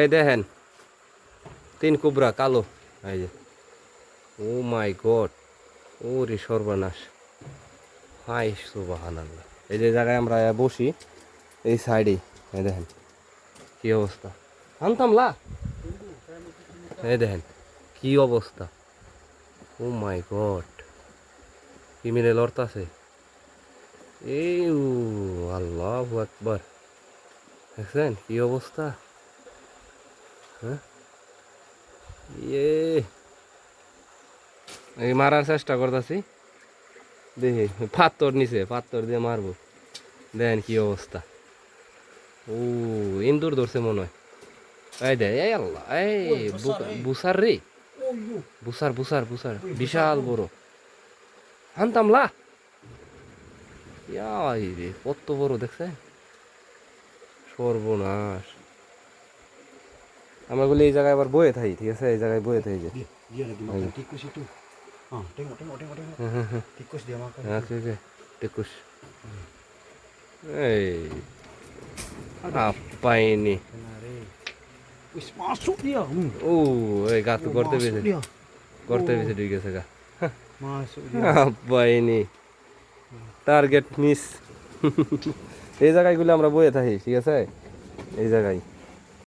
এই দেখেন 3 কোবরা কালো। এই যে ও মাই গড, ওরে সর্বনাশ, হাই সুবহানাল্লাহ। এই যে জায়গায় আমরা বসি এই সাইডে, এই দেখেন কি অবস্থা। আনতামলা, এই দেখেন কি অবস্থা। ও মাই গড, ক্রিমিনাল অর্থ আছে। এই আল্লাহু আকবার, দেখছেন কি অবস্থা। হ্যাঁ ইয়ে, এই মারার চেষ্টা করতেছি, দেখি পাথর নিচে, পাথর দিয়ে মারবো। দেখেন কি অবস্থা। ও ইন্দুর ধরছে মনে হয়। এই দে, এই আল্লাহ, এই বুসার রে, বুসার বুসার বুসার বিশাল বড়। আনতামলা রে, কত বড় দেখছে, সর্বনাশ। আমরা বলি এই জায়গায় আবার বয়ে থাকি, ঠিক আছে, এই জায়গায় বয়ে থাকি যে টিকুস এই পাইনি। ও এই গা তো করতে পেরেছে, করতে পেরেছে, ঠিক আছে গা পাইনি, টার্গেট মিস। এই জায়গাগুলো আমরা বয়ে থাকি, ঠিক আছে, এই জায়গায়।